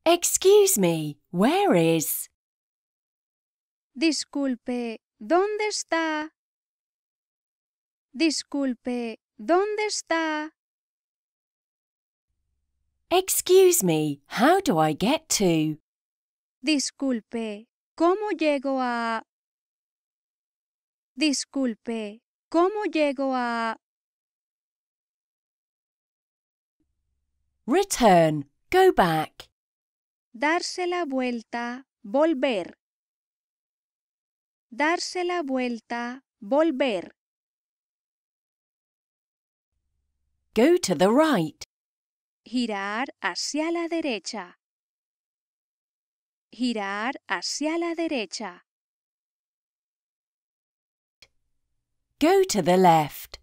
Excuse me, where is? Disculpe, ¿dónde está? Disculpe, ¿dónde está? Excuse me, how do I get to? Disculpe, ¿cómo llego a? Disculpe, ¿cómo llego a? Return, go back. Darse la vuelta, volver. Darse la vuelta, volver. Go to the right. Girar hacia la derecha. Girar hacia la derecha. Go to the left.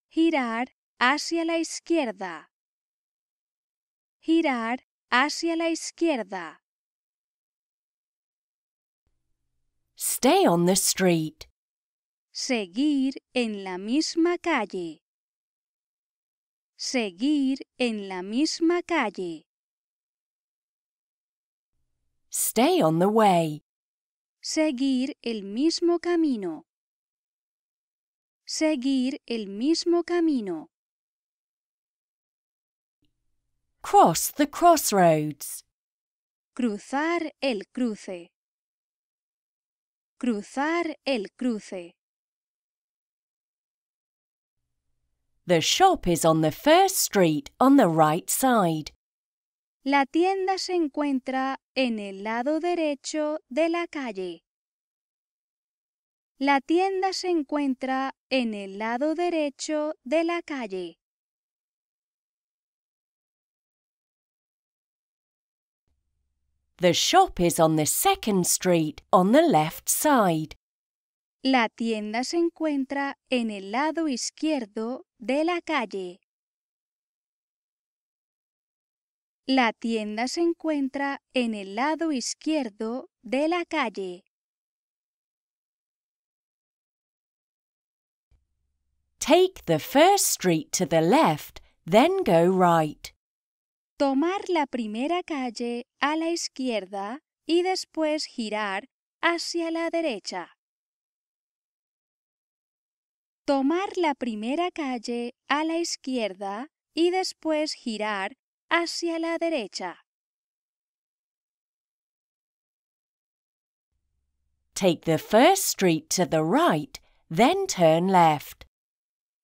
Girar hacia la izquierda. Girar hacia la izquierda. Stay on the street. Seguir en la misma calle. Seguir en la misma calle. Stay on the way. Seguir el mismo camino. Seguir el mismo camino. Cross the crossroads. Cruzar el cruce. Cruzar el cruce. The shop is on the first street on the right side. La tienda se encuentra en el lado derecho de la calle. La tienda se encuentra en el lado derecho de la calle. The shop is on the second street on the left side. La tienda se encuentra en el lado izquierdo de la calle. La tienda se encuentra en el lado izquierdo de la calle. Take the first street to the left, then go right. Tomar la primera calle a la izquierda y después girar hacia la derecha. Tomar la primera calle a la izquierda y después girar hacia la derecha. Take the first street to the right, then turn left.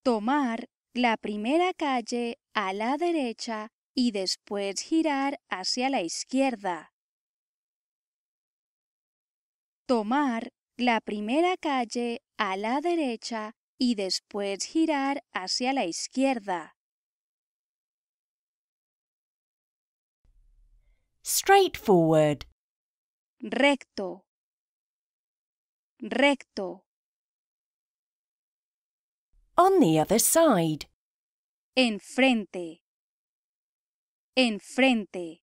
Tomar la primera calle a la derecha y después girar hacia la izquierda. Tomar la primera calle a la derecha y después girar hacia la izquierda. Straightforward. Recto. Recto. On the other side. Enfrente. Enfrente.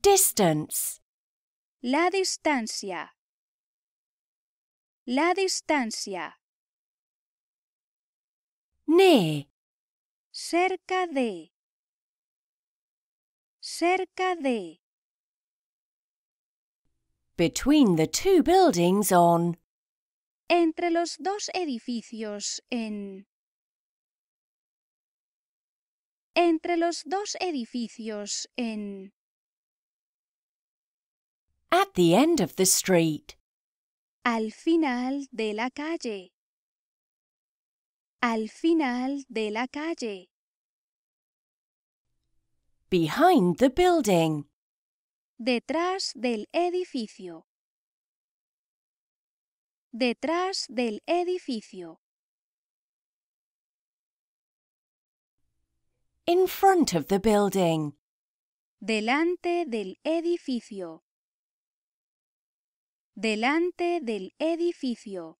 Distance. La distancia. La distancia. Near. Cerca de. Cerca de. Between the two buildings on. Entre los dos edificios en. Entre los dos edificios en. At the end of the street. Al final de la calle. Al final de la calle. Behind the building. Detrás del edificio. Detrás del edificio. In front of the building. Delante del edificio. Delante del edificio.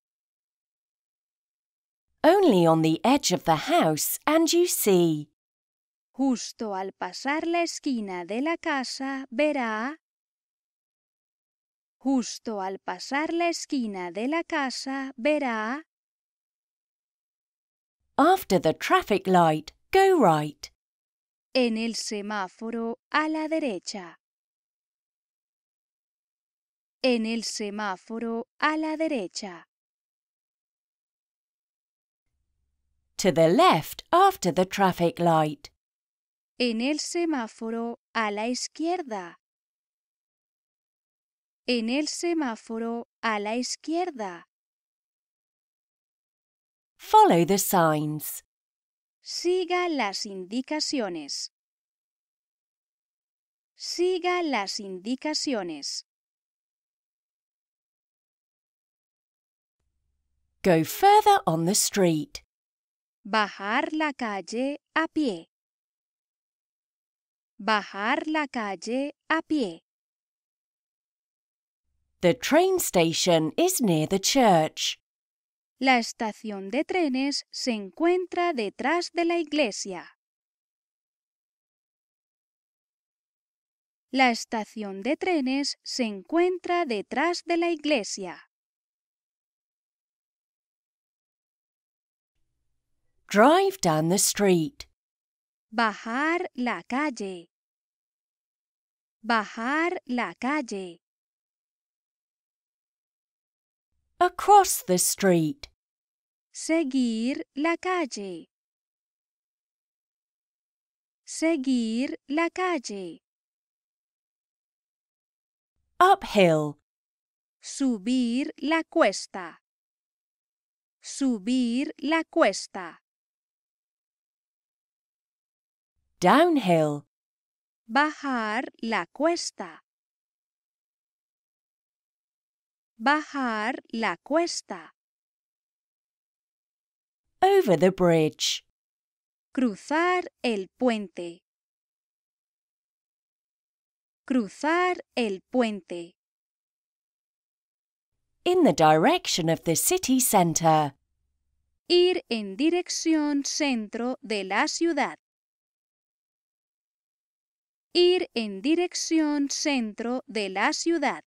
Only on the edge of the house and you see. Justo al pasar la esquina de la casa verá. Justo al pasar la esquina de la casa verá. After the traffic light, go right. En el semáforo a la derecha. En el semáforo a la derecha. To the left after the traffic light. En el semáforo a la izquierda. En el semáforo a la izquierda. Follow the signs. Siga las indicaciones. Siga las indicaciones. Go further on the street. Bajar la calle a pie. Bajar la calle a pie. The train station is near the church. La estación de trenes se encuentra detrás de la iglesia. La estación de trenes se encuentra detrás de la iglesia. Drive down the street. Bajar la calle. Bajar la calle. Across the street. Seguir la calle. Seguir la calle. Uphill. Subir la cuesta. Subir la cuesta. Downhill. Bajar la cuesta. Bajar la cuesta. Over the bridge. Cruzar el puente. Cruzar el puente. In the direction of the city centre. Ir en dirección centro de la ciudad. Ir en dirección centro de la ciudad.